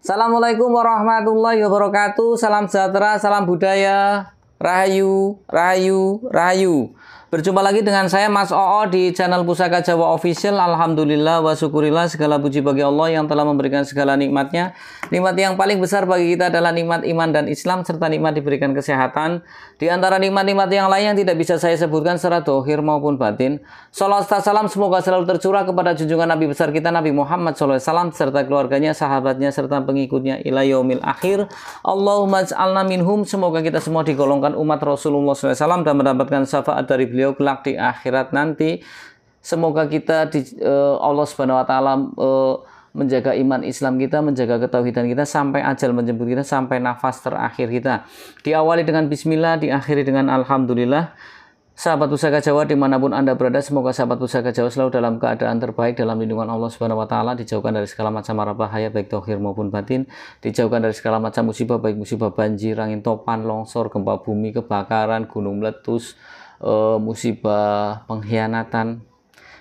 Assalamualaikum warahmatullahi wabarakatuh. Salam sejahtera, salam budaya. Rahayu, rahayu, rahayu. Berjumpa lagi dengan saya Mas Oo di channel Pusaka Jawa Official. Alhamdulillah wa syukurillah, segala puji bagi Allah yang telah memberikan segala nikmatnya. Nikmat yang paling besar bagi kita adalah nikmat iman dan Islam, serta nikmat diberikan kesehatan. Di antara nikmat-nikmat yang lain yang tidak bisa saya sebutkan secara dohir maupun batin. Salawat serta salam semoga selalu tercurah kepada junjungan Nabi besar kita Nabi Muhammad SAW, serta keluarganya, sahabatnya, serta pengikutnya ila yaumil akhir. Allahumma ij'alna minhum. Semoga kita semua digolongkan umat Rasulullah SAW dan mendapatkan syafaat dari beliau kelak di akhirat nanti. Semoga kita Allah Subhanahu wa taala menjaga iman Islam kita, menjaga ketauhidan kita sampai ajal menjemput kita, sampai nafas terakhir kita. Diawali dengan bismillah, diakhiri dengan alhamdulillah. Sahabat Pusaka Jawa dimanapun Anda berada, semoga sahabat Pusaka Jawa selalu dalam keadaan terbaik dalam lindungan Allah Subhanahu wa taala, dijauhkan dari segala macam mara bahaya baik zahir maupun batin, dijauhkan dari segala macam musibah baik musibah banjir, angin topan, longsor, gempa bumi, kebakaran, gunung meletus, musibah pengkhianatan,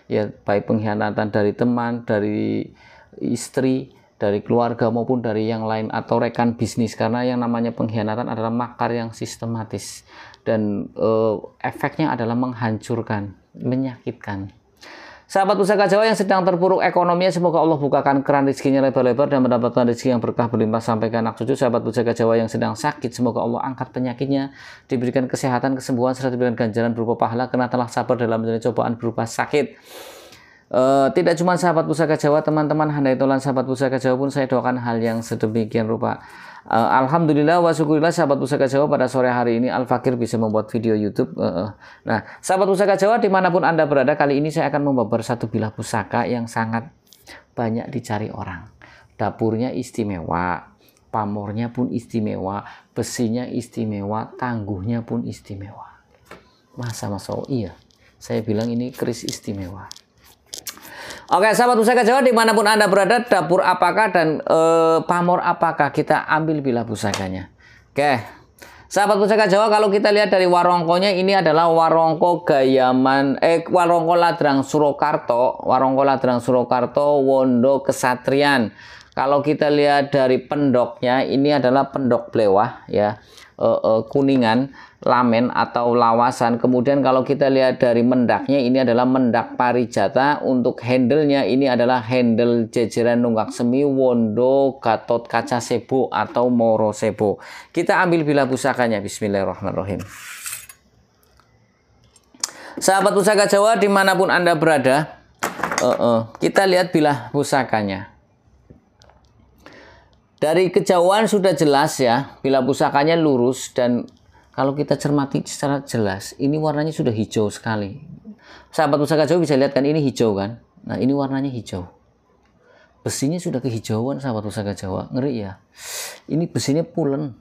ya baik pengkhianatan dari teman, dari istri, dari keluarga maupun dari yang lain atau rekan bisnis, karena yang namanya pengkhianatan adalah makar yang sistematis dan efeknya adalah menghancurkan, menyakitkan. Sahabat Pusaka Jawa yang sedang terpuruk ekonominya, semoga Allah bukakan keran rezekinya lebar-lebar dan mendapatkan rezeki yang berkah berlimpah sampai ke anak cucu. Sahabat Pusaka Jawa yang sedang sakit, semoga Allah angkat penyakitnya, diberikan kesehatan, kesembuhan, serta diberikan ganjaran berupa pahala karena telah sabar dalam menjalani cobaan berupa sakit. Tidak cuma sahabat Pusaka Jawa, teman-teman handai tolan sahabat Pusaka Jawa pun saya doakan hal yang sedemikian rupa. Alhamdulillah wa syukurillah sahabat Pusaka Jawa, pada sore hari ini Al Fakir bisa membuat video YouTube. Nah, sahabat Pusaka Jawa dimanapun Anda berada, kali ini saya akan membabar satu bilah pusaka yang sangat banyak dicari orang. Dapurnya istimewa, pamornya pun istimewa, besinya istimewa, tangguhnya pun istimewa. Masa iya, saya bilang ini keris istimewa. Oke, sahabat Pusaka Jawa dimanapun Anda berada, dapur apakah dan pamor apakah, kita ambil bilah pusakanya. Oke, sahabat Pusaka Jawa, kalau kita lihat dari warongkonya, ini adalah warongko Gayaman, warongko Ladrang Surakarta, warongko Ladrang Surakarta, Wondo Kesatrian. Kalau kita lihat dari pendoknya, ini adalah pendok blewah, ya, Kuningan, Lamen atau Lawasan. Kemudian kalau kita lihat dari mendaknya, ini adalah mendak Parijata. Untuk handle-nya ini adalah handle jejeran Nunggak Semi, Wondo Gatot Kaca Sebo atau Moro Sebo. Kita ambil bilah pusakanya. Bismillahirrahmanirrahim. Sahabat Pusaka Jawa dimanapun Anda berada, kita lihat bilah pusakanya. Dari kejauhan sudah jelas ya, bilah pusakanya lurus, dan kalau kita cermati secara jelas, ini warnanya sudah hijau sekali. Sahabat Pusaka Jawa bisa lihat kan, ini hijau kan? Nah, ini warnanya hijau. Besinya sudah kehijauan sahabat Pusaka Jawa, ngeri ya. Ini besinya pulen.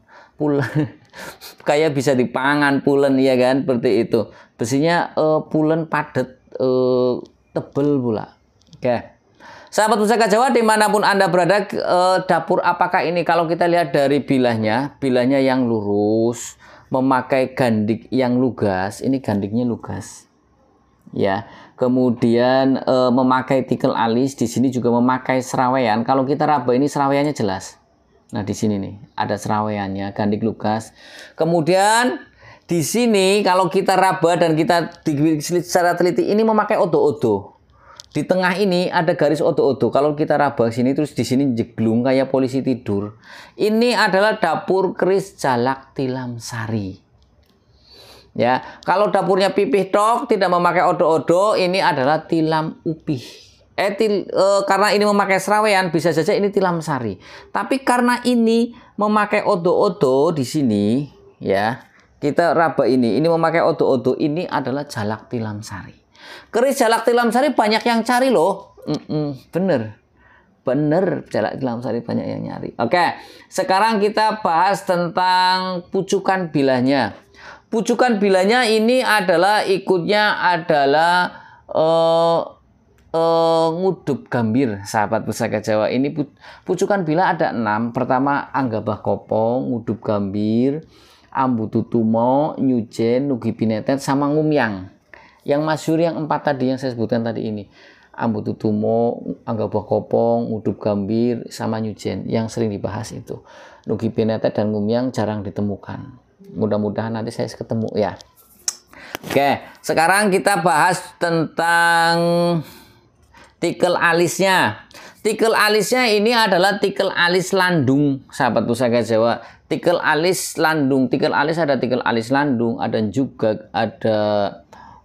Kayak bisa dipangan pulen ya kan, seperti itu. Besinya pulen padat, tebel pula. Oke. Sahabat Pusaka Jawa dimanapun Anda berada, dapur apakah ini? Kalau kita lihat dari bilahnya yang lurus, memakai gandik yang lugas, ini gandiknya lugas, ya. Kemudian memakai tikel alis, di sini juga memakai serawean. Kalau kita raba ini seraweannya jelas. Nah, di sini nih ada seraweannya, gandik lugas. Kemudian di sini kalau kita raba dan kita secara teliti, ini memakai odo-odo. Di tengah ini ada garis odo-odo. Kalau kita raba sini terus di sini jeglung kayak polisi tidur. Ini adalah dapur keris Jalak Tilam Sari. Ya, kalau dapurnya pipih tok, tidak memakai odo-odo, ini adalah tilam upih. Karena ini memakai serawean, bisa saja ini tilam sari. Tapi karena ini memakai odo-odo di sini, ya, kita raba ini memakai odo-odo, ini adalah Jalak Tilam Sari. Keris Jalak Tilam Sari banyak yang cari loh. Bener Jalak Tilam Sari banyak yang nyari. Oke, sekarang kita bahas tentang pucukan bilahnya. Pucukan bilahnya ini adalah ngudup gambir sahabat Pusaka Jawa. Ini pucukan bilah ada 6. Pertama Anggabah Kopo, ngudup gambir, Ambu Tutumo, Nyujen, Nugi Pinetet, sama Ngumyang. Yang masyhur yang 4 tadi yang saya sebutkan tadi ini. Ambututumo, Anggabah Kopong, Udup Gambir, sama Nyujen yang sering dibahas itu. Nugi Benetet dan Ngumyang jarang ditemukan. Mudah-mudahan nanti saya ketemu ya. Oke, sekarang kita bahas tentang tikel alisnya. Tikel alisnya ini adalah tikel alis landung, sahabat pusaka Jawa. Tikel alis landung, tikel alis ada tikel alis landung, ada juga ada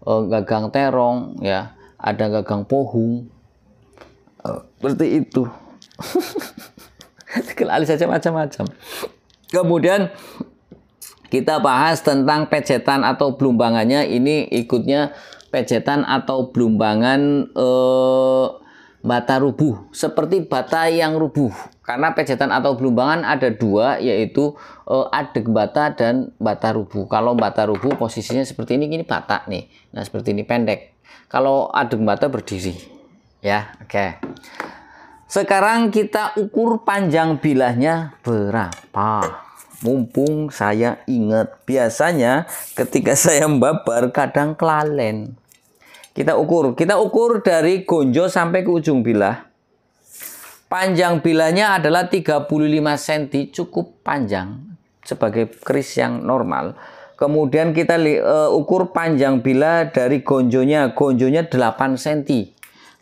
gagang terong ya. Ada gagang pohung, seperti itu. Tikel alis saja macam-macam. Kemudian kita bahas tentang pejetan atau blumbangannya. Ini ikutnya pejetan atau blumbangan bata rubuh, seperti bata yang rubuh. Karena pejetan atau blumbangan ada dua, yaitu adeg bata dan bata rubuh. Kalau bata rubuh posisinya seperti ini bata nih. Nah seperti ini pendek. Kalau adeg bata berdiri, ya, oke. Sekarang kita ukur panjang bilahnya berapa. Mumpung saya ingat, biasanya ketika saya membabar kadang kelalen. Kita ukur dari gonjo sampai ke ujung bilah. Panjang bilahnya adalah 35 cm, cukup panjang sebagai keris yang normal. Kemudian kita ukur panjang bilah dari gonjonya 8 cm.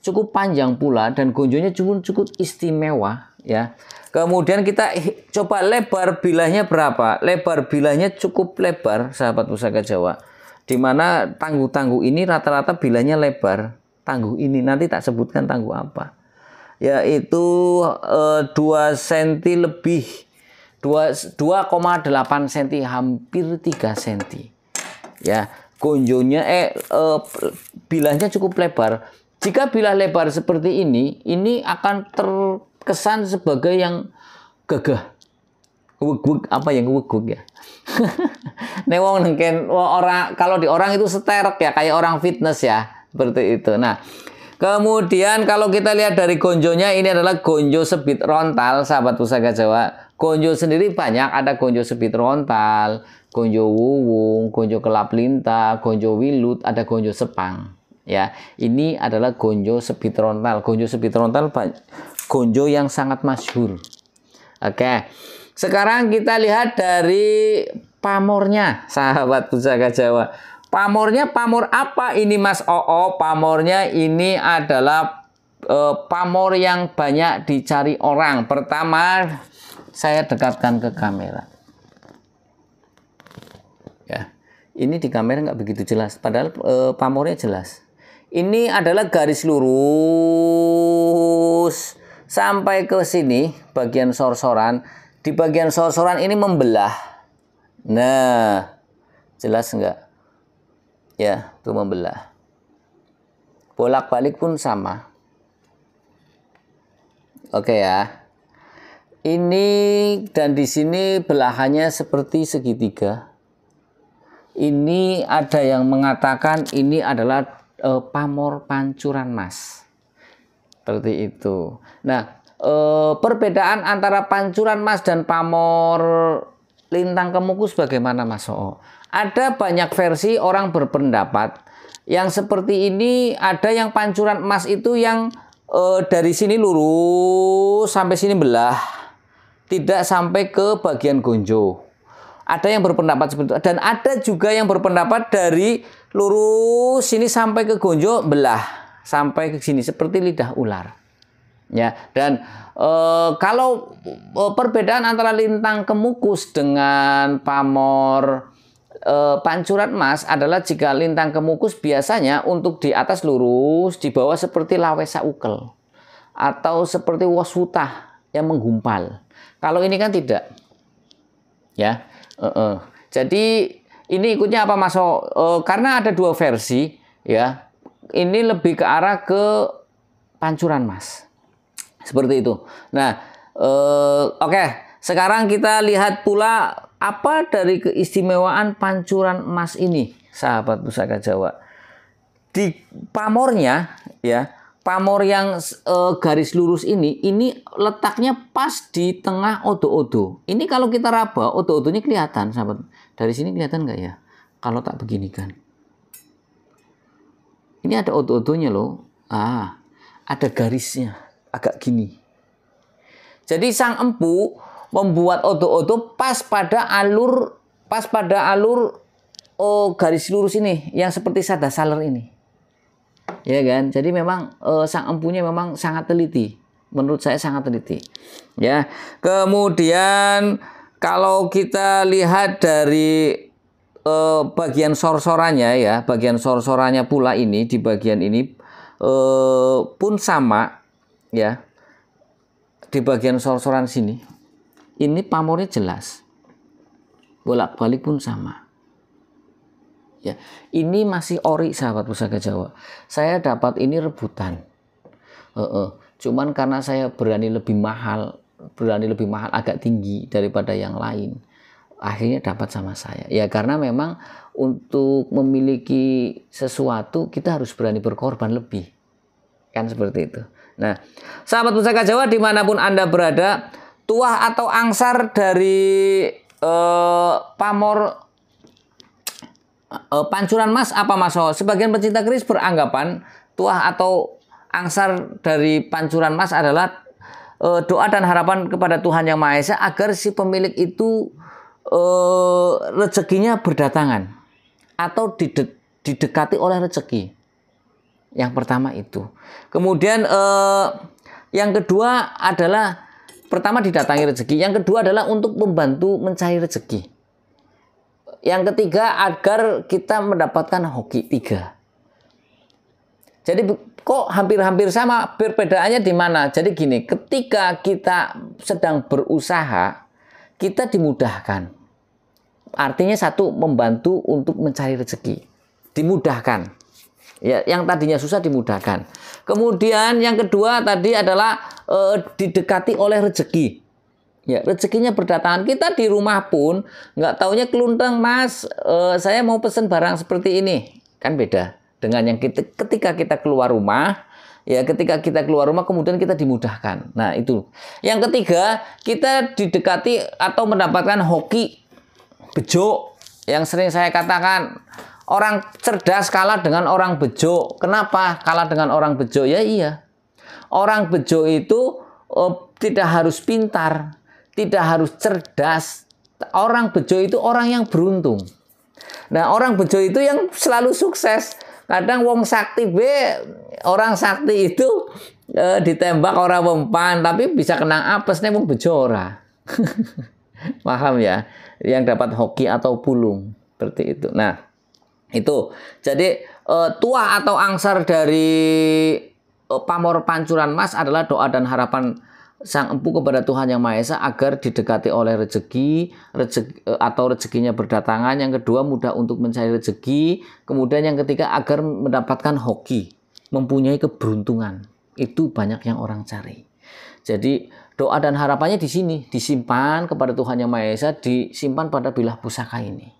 Cukup panjang pula dan gonjonya cukup istimewa ya. Kemudian kita coba lebar bilahnya berapa? Lebar bilahnya cukup lebar, sahabat pusaka Jawa. Dimana tangguh-tangguh ini rata-rata bilahnya lebar. Tangguh ini nanti tak sebutkan tangguh apa. Yaitu 2 cm lebih. 2,8 cm, hampir 3 cm. Ya, gonjonya bilahnya cukup lebar. Jika bilah lebar seperti ini akan terkesan sebagai yang gagah. Wegug apa yang wegug ya? Newong nengken orang, kalau di orang itu seterek ya, kayak orang fitness ya, seperti itu. Nah, kemudian kalau kita lihat dari gonjonya, ini adalah gonjo sebit rontal, sahabat pusaka Jawa. Gonjo sendiri banyak, ada gonjo sebit rontal, gonjo wuwung, gonjo kelap lintah, gonjo wilut, ada gonjo sepang. Ya, ini adalah gonjo sebit rontal. Gonjo sebit rontal gonjo yang sangat masyhur. Oke. Sekarang kita lihat dari pamornya, sahabat pusaka Jawa. Pamornya pamor apa ini Mas Oo? Pamornya ini adalah pamor yang banyak dicari orang. Pertama, saya dekatkan ke kamera. Ya, ini di kamera nggak begitu jelas, padahal pamornya jelas. Ini adalah garis lurus sampai ke sini, bagian sorsoran. Di bagian sorsoran ini membelah. Nah, jelas nggak? Ya, itu membelah. Bolak-balik pun sama. Oke ya. Ini dan di sini belahannya seperti segitiga. Ini ada yang mengatakan ini adalah pamor pancuran mas. Seperti itu. Nah, perbedaan antara pancuran mas dan pamor lintang kemukus bagaimana Mas Oo? Ada banyak versi orang berpendapat yang seperti ini. Ada yang pancuran emas itu yang dari sini lurus sampai sini belah, tidak sampai ke bagian gonjo. Ada yang berpendapat seperti itu, dan ada juga yang berpendapat dari lurus sini sampai ke gonjo belah sampai ke sini seperti lidah ular. Ya, dan kalau perbedaan antara lintang kemukus dengan pamor pancuran emas adalah jika lintang kemukus biasanya untuk di atas lurus, di bawah seperti lawesa ukel atau seperti waswutah yang menggumpal. Kalau ini kan tidak. Ya. Jadi ini ikutnya apa Mas? Karena ada dua versi ya. Ini lebih ke arah ke pancuran emas. Seperti itu. Nah, oke. Sekarang kita lihat pula apa dari keistimewaan pancuran emas ini, sahabat pusaka Jawa. Di pamornya, ya, pamor yang garis lurus ini letaknya pas di tengah odo-odo. Ini kalau kita raba, odo-odonya kelihatan, sahabat. Dari sini kelihatan nggak ya? Kalau tak begini kan. Ini ada odo-odonya loh. ada garisnya, agak gini. Jadi sang empu membuat odo-odo pas pada alur garis lurus ini yang seperti sada saler ini. Ya kan? Jadi memang sang empunya memang sangat teliti. Menurut saya sangat teliti. Ya. Kemudian kalau kita lihat dari bagian sorsorannya ya, bagian sorsorannya pula ini di bagian ini pun sama ya. Di bagian sorsoran sini ini pamornya jelas. Bolak-balik pun sama. Ya, ini masih ori sahabat Pusaka Jawa. Saya dapat ini rebutan. Cuman karena saya berani lebih mahal agak tinggi daripada yang lain. Akhirnya dapat sama saya. Ya karena memang untuk memiliki sesuatu kita harus berani berkorban lebih. Kan seperti itu. Nah, sahabat Pusaka Jawa dimanapun Anda berada, tuah atau angsar dari pamor pancuran emas apa Mas O? Sebagian pecinta keris beranggapan tuah atau angsar dari pancuran emas adalah doa dan harapan kepada Tuhan Yang Maha Esa agar si pemilik itu rezekinya berdatangan atau didekati oleh rezeki. Yang pertama itu. Kemudian yang kedua adalah pertama didatangi rezeki. Yang kedua adalah untuk membantu mencari rezeki. Yang ketiga agar kita mendapatkan hoki 3. Jadi kok hampir-hampir sama, perbedaannya di mana? Jadi gini, ketika kita sedang berusaha, kita dimudahkan. Artinya satu, membantu untuk mencari rezeki. Dimudahkan. Ya, yang tadinya susah dimudahkan. Kemudian yang kedua tadi adalah didekati oleh rezeki. Ya, rezekinya berdatangan. Kita di rumah pun nggak taunya keluntang, Mas. Saya mau pesen barang seperti ini. Kan beda dengan yang ketika kita keluar rumah. Ya, ketika kita keluar rumah kemudian kita dimudahkan. Nah, itu. Yang ketiga, kita didekati atau mendapatkan hoki bejo yang sering saya katakan. Orang cerdas kalah dengan orang bejo. Kenapa kalah dengan orang bejo? Ya iya. Orang bejo itu tidak harus pintar, tidak harus cerdas. Orang bejo itu orang yang beruntung. Nah, orang bejo itu yang selalu sukses. Kadang wong sakti orang sakti itu ditembak orang mempan, tapi bisa kena apes nih wong bejo ora. Paham ya? Yang dapat hoki atau pulung seperti itu. Nah, itu. Jadi tuah atau angsar dari pamor pancuran emas adalah doa dan harapan sang empu kepada Tuhan Yang Maha Esa agar didekati oleh rezeki atau rezekinya berdatangan. Yang kedua mudah untuk mencari rezeki. Kemudian yang ketiga agar mendapatkan hoki, mempunyai keberuntungan. Itu banyak yang orang cari. Jadi doa dan harapannya di sini disimpan kepada Tuhan Yang Maha Esa, disimpan pada bilah pusaka ini.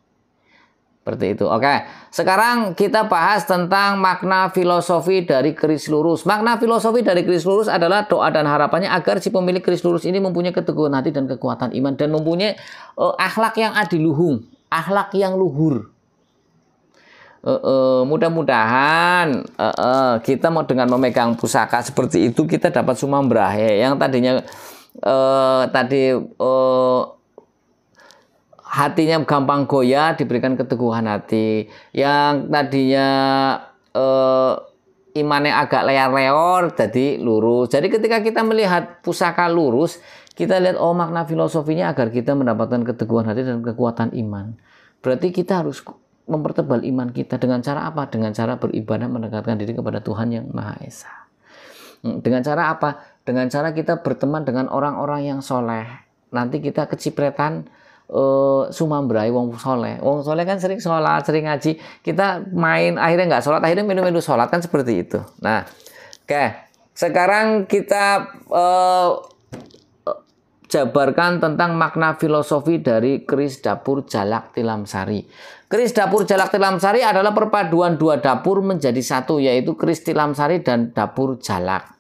Seperti itu. Oke, sekarang kita bahas tentang makna filosofi dari keris lurus. Makna filosofi dari keris lurus adalah doa dan harapannya agar si pemilik keris lurus ini mempunyai keteguhan hati dan kekuatan iman dan mempunyai akhlak yang adiluhung, akhlak yang luhur. Mudah-mudahan kita mau dengan memegang pusaka seperti itu kita dapat sumambrah ya. Yang tadinya hatinya gampang goyah diberikan keteguhan hati. Yang tadinya imannya agak leor-leor jadi lurus. Jadi ketika kita melihat pusaka lurus, kita lihat makna filosofinya agar kita mendapatkan keteguhan hati dan kekuatan iman. Berarti kita harus mempertebal iman kita dengan cara apa? Dengan cara beribadah mendekatkan diri kepada Tuhan Yang Maha Esa. Dengan cara apa? Dengan cara kita berteman dengan orang-orang yang soleh. Nanti kita kecipretan sumambrai wong soleh. Wong soleh kan sering sholat, sering ngaji. Kita main akhirnya nggak sholat, akhirnya minum-minum sholat kan seperti itu. Nah, oke. Sekarang kita jabarkan tentang makna filosofi dari keris dapur Jalak Tilam Sari. Keris dapur Jalak Tilam Sari adalah perpaduan dua dapur menjadi satu, yaitu keris Tilam Sari dan dapur Jalak.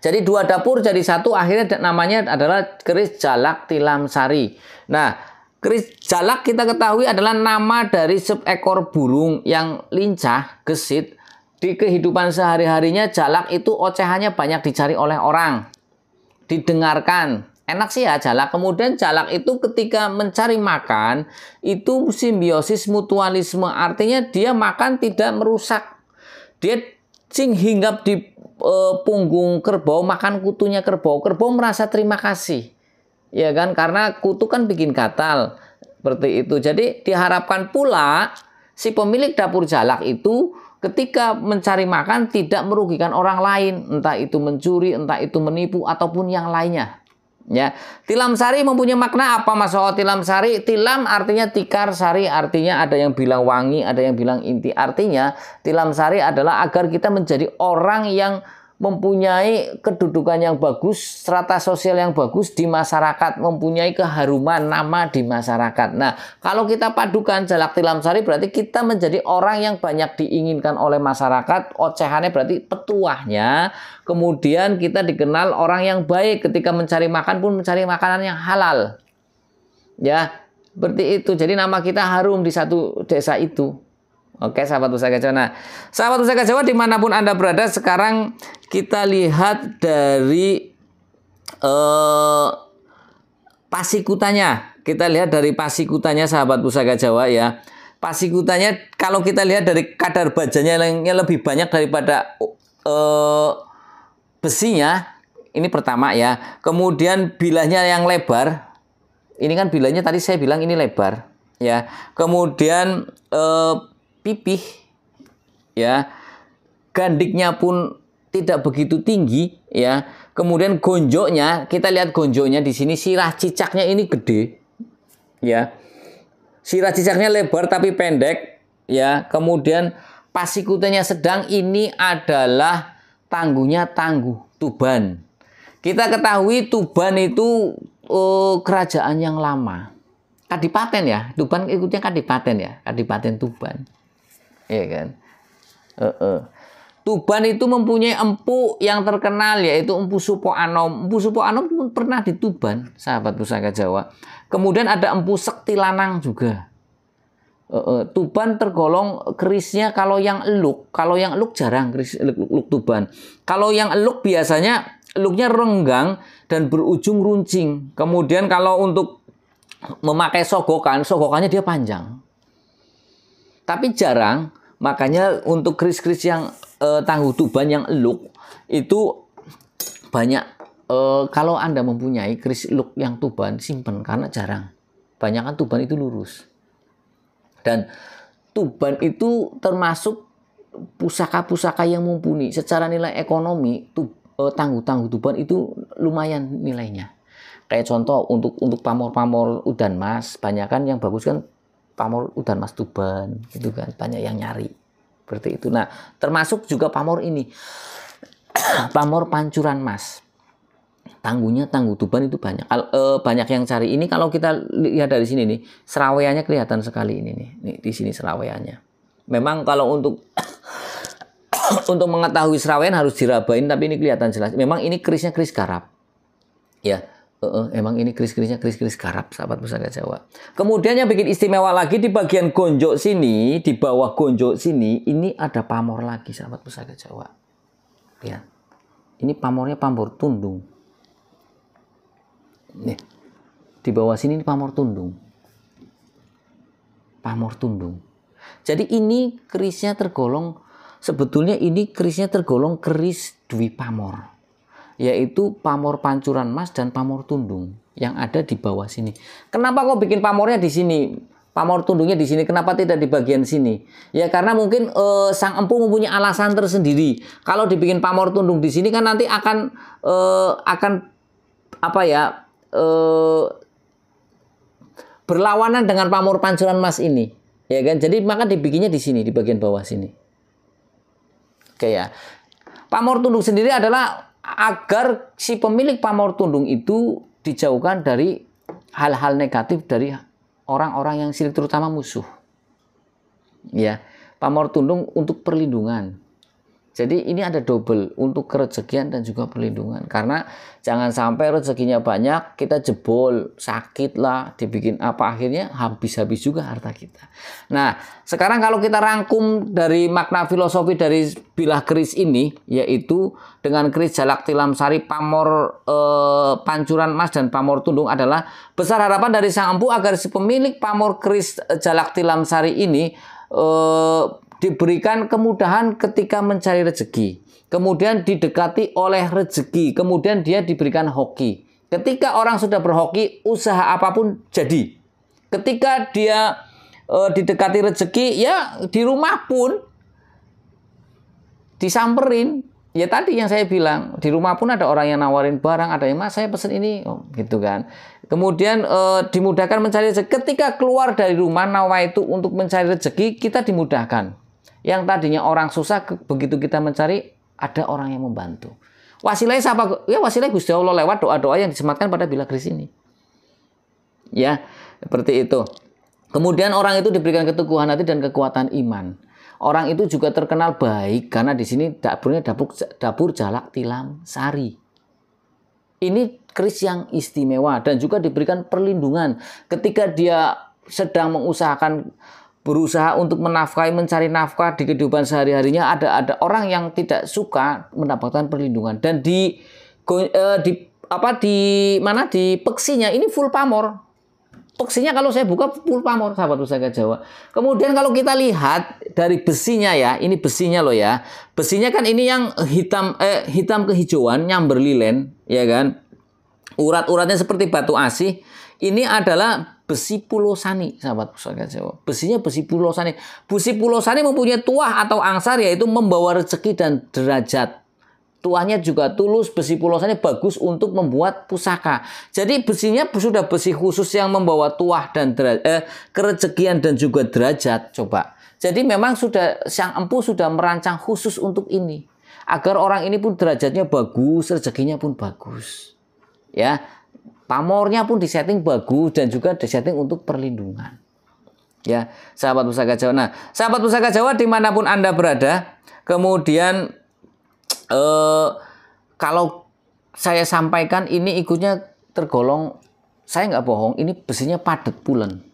Jadi dua dapur jadi satu, akhirnya namanya adalah keris Jalak Tilam Sari. Nah, keris Jalak kita ketahui adalah nama dari seekor burung yang lincah, gesit, di kehidupan sehari-harinya jalak itu ocehannya banyak dicari oleh orang, didengarkan. Enak sih ya jalak. Kemudian jalak itu ketika mencari makan, itu simbiosis mutualisme. Artinya dia makan tidak merusak. Dia hinggap di punggung kerbau, makan kutunya kerbau. Kerbau merasa terima kasih. Ya kan? Karena kutu kan bikin gatal. Seperti itu. Jadi diharapkan pula si pemilik dapur jalak itu ketika mencari makan tidak merugikan orang lain, entah itu mencuri, entah itu menipu ataupun yang lainnya. Ya, tilam sari mempunyai makna apa Mas? Tilam sari, tilam artinya tikar, sari artinya ada yang bilang wangi, ada yang bilang inti. Artinya tilam sari adalah agar kita menjadi orang yang mempunyai kedudukan yang bagus, strata sosial yang bagus di masyarakat, mempunyai keharuman nama di masyarakat. Nah, kalau kita padukan jalak tilam sari berarti kita menjadi orang yang banyak diinginkan oleh masyarakat, ocehannya berarti petuahnya. Kemudian kita dikenal orang yang baik ketika mencari makan pun mencari makanan yang halal. Ya, seperti itu. Jadi nama kita harum di satu desa itu. Oke, sahabat Pusaka Jawa. Nah, sahabat Pusaka Jawa dimanapun Anda berada, sekarang kita lihat dari pasikutanya. Kita lihat dari pasikutanya, sahabat Pusaka Jawa ya. Pasikutanya kalau kita lihat dari kadar bajanya yang lebih banyak daripada besinya, ini pertama ya. Kemudian bilahnya yang lebar. Ini kan bilahnya tadi saya bilang ini lebar ya. Kemudian pipih ya, gandiknya pun tidak begitu tinggi ya. Kemudian gonjoknya, kita lihat gonjoknya di sini, sirah cicaknya ini gede ya, sirah cicaknya lebar tapi pendek ya. Kemudian pasikutanya sedang, ini adalah tangguhnya tangguh Tuban. Kita ketahui Tuban itu kerajaan yang lama, kadipaten ya, Tuban ikutnya kadipaten ya, kadipaten Tuban. Ya kan? Tuban itu mempunyai empu yang terkenal yaitu Empu Supo Anom. Empu Supo Anom pun pernah di Tuban, sahabat Pusaka Jawa. Kemudian ada Empu Sekti Lanang juga. Tuban tergolong kerisnya kalau yang eluk jarang keris eluk Tuban. Kalau yang eluk biasanya eluknya renggang dan berujung runcing. Kemudian kalau untuk memakai sogokannya dia panjang. Tapi jarang. Makanya untuk keris-keris yang tangguh Tuban yang eluk itu banyak. Kalau Anda mempunyai keris eluk yang Tuban, simpen karena jarang. Banyak kan Tuban itu lurus. Dan Tuban itu termasuk pusaka-pusaka yang mumpuni. Secara nilai ekonomi, tangguh-tangguh Tuban itu lumayan nilainya. Kayak contoh untuk pamor-pamor udan mas, banyak kan yang bagus kan pamor udan mas Tuban, itu kan banyak yang nyari seperti itu. Nah, termasuk juga pamor ini, pamor pancuran mas, tangguhnya tangguh Tuban itu banyak. Banyak yang cari ini. Kalau kita lihat dari sini nih, seraweannya kelihatan sekali ini nih di sini seraweannya. Memang kalau untuk untuk mengetahui serawean harus dirabain, tapi ini kelihatan jelas. Memang ini kerisnya keris garap, ya. Emang ini keris-kerisnya keris-keris garap, sahabat Pusaka Jawa. Kemudian yang bikin istimewa lagi di bagian gonjok sini, di bawah gonjok sini, ini ada pamor lagi, sahabat Pusaka Jawa. Lihat, ini pamornya pamor tundung. Nih, di bawah sini ini pamor tundung. Pamor tundung. Jadi ini kerisnya tergolong, sebetulnya ini kerisnya tergolong keris dwi pamor, yaitu pamor pancuran mas dan pamor tundung yang ada di bawah sini. Kenapa kok bikin pamornya di sini? Pamor tundungnya di sini, kenapa tidak di bagian sini? Ya karena mungkin sang empu mempunyai alasan tersendiri. Kalau dibikin pamor tundung di sini kan nanti akan apa ya? Berlawanan dengan pamor pancuran mas ini. Ya kan? Jadi maka dibikinnya di sini, di bagian bawah sini. Oke ya. Pamor tundung sendiri adalah agar si pemilik pamor tundung itu dijauhkan dari hal-hal negatif dari orang-orang yang sirik, terutama musuh. Ya, pamor tundung untuk perlindungan. Jadi ini ada double untuk kerezekian dan juga perlindungan. Karena jangan sampai rezekinya banyak, kita jebol, sakit lah, dibikin apa, akhirnya habis-habis juga harta kita. Nah, sekarang kalau kita rangkum dari makna filosofi dari bilah keris ini, yaitu dengan keris jalak tilam sari, pamor pancuran emas, dan pamor tundung adalah besar harapan dari sang empu agar si pemilik pamor keris jalak tilam sari ini diberikan kemudahan ketika mencari rezeki. Kemudian didekati oleh rezeki. Kemudian dia diberikan hoki. Ketika orang sudah berhoki, usaha apapun jadi. Ketika dia didekati rezeki, ya di rumah pun disamperin. Ya tadi yang saya bilang, di rumah pun ada orang yang nawarin barang, ada yang, Mas saya pesen ini, gitu kan. Kemudian dimudahkan mencari rezeki. Ketika keluar dari rumah, nawaitu untuk mencari rezeki, kita dimudahkan. Yang tadinya orang susah, begitu kita mencari, ada orang yang membantu. Wasilahnya siapa? Ya wasilahnya Gusti Allah lewat doa-doa yang disematkan pada bilah keris ini. Ya, seperti itu. Kemudian orang itu diberikan keteguhan hati dan kekuatan iman. Orang itu juga terkenal baik karena di sini dapurnya dapur jalak tilam sari. Ini keris yang istimewa dan juga diberikan perlindungan ketika dia sedang berusaha untuk menafkahi, mencari nafkah di kehidupan sehari-harinya. Ada orang yang tidak suka mendapatkan perlindungan, dan di peksinya ini full pamor. Peksinya kalau saya buka full pamor, sahabat Pusaka Jawa. Kemudian kalau kita lihat dari besinya ya, ini besinya loh ya. Besinya kan ini yang hitam kehijauan, nyamber lilen, ya kan. Urat-uratnya seperti batu asih. Ini adalah besi pulosani, sahabat Pusaka Jawa. Besinya besi pulosani. Besi pulosani mempunyai tuah atau angsar, yaitu membawa rezeki dan derajat. Tuahnya juga tulus, besi pulosani bagus untuk membuat pusaka. Jadi besinya sudah besi khusus yang membawa tuah dan kerezekian dan juga derajat. Coba. Jadi memang sang empu sudah merancang khusus untuk ini. Agar orang ini pun derajatnya bagus, rezekinya pun bagus. Ya. Pamornya pun disetting bagus dan juga disetting untuk perlindungan. Ya, sahabat Pusaka Jawa. Nah, sahabat Pusaka Jawa dimanapun Anda berada, kemudian kalau saya sampaikan ini ikutnya tergolong, saya nggak bohong, ini besinya padat bulan.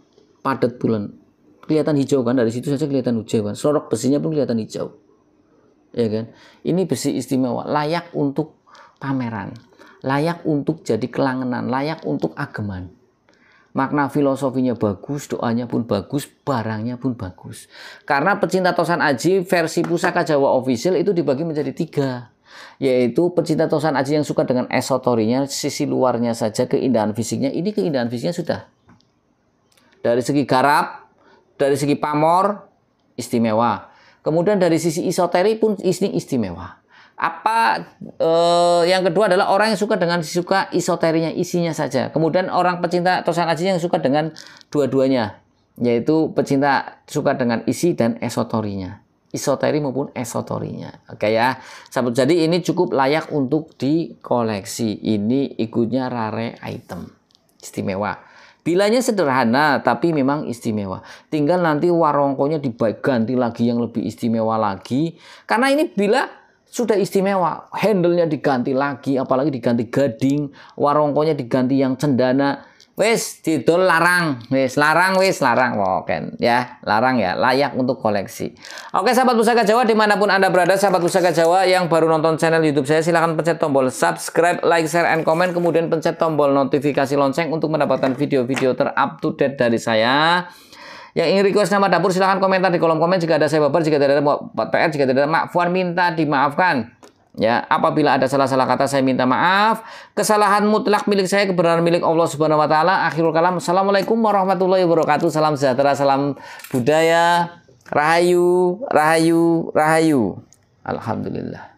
Kelihatan hijau kan, dari situ saja kelihatan hijau kan. Sorok besinya pun kelihatan hijau. Ya kan? Ini besi istimewa, layak untuk pameran. Layak untuk jadi kelangenan, layak untuk ageman. Makna filosofinya bagus, doanya pun bagus, barangnya pun bagus. Karena pecinta Tosan Aji versi Pusaka Jawa Official itu dibagi menjadi 3. Yaitu pecinta Tosan Aji yang suka dengan esoterinya, sisi luarnya saja, keindahan fisiknya. Ini keindahan fisiknya sudah. Dari segi garap, dari segi pamor, istimewa. Kemudian dari sisi esoteri pun ini istimewa. Yang kedua adalah orang yang suka esoterinya, isinya saja. Kemudian orang pecinta Tosan Aji yang suka dengan dua-duanya, yaitu pecinta suka dengan isi dan esoterinya, esoteri maupun esoterinya. Oke ya, jadi ini cukup layak untuk dikoleksi. Ini ikutnya rare item, istimewa. Bilanya sederhana tapi memang istimewa. Tinggal nanti warongkonya diganti lagi yang lebih istimewa lagi. Karena ini bila sudah istimewa, handle-nya diganti lagi, apalagi diganti gading, warongkonya diganti yang cendana. Wes, didol larang. Larang. Oke, ya, larang ya, layak untuk koleksi. Oke, sahabat Pusaka Jawa dimanapun Anda berada, sahabat Pusaka Jawa yang baru nonton channel YouTube saya, silahkan pencet tombol subscribe, like, share, and comment. Kemudian pencet tombol notifikasi lonceng untuk mendapatkan video-video ter-up-to-date dari saya. Yang ingin request nama dapur silahkan komentar di kolom komen. Jika ada saya baper, jika tidak ada PR, jika tidak ada makfuan, minta dimaafkan. Ya, apabila ada salah-salah kata saya minta maaf. Kesalahan mutlak milik saya, kebenaran milik Allah Subhanahu wa taala. Akhirul kalam. Assalamualaikum warahmatullahi wabarakatuh. Salam sejahtera, salam budaya. Rahayu. Alhamdulillah.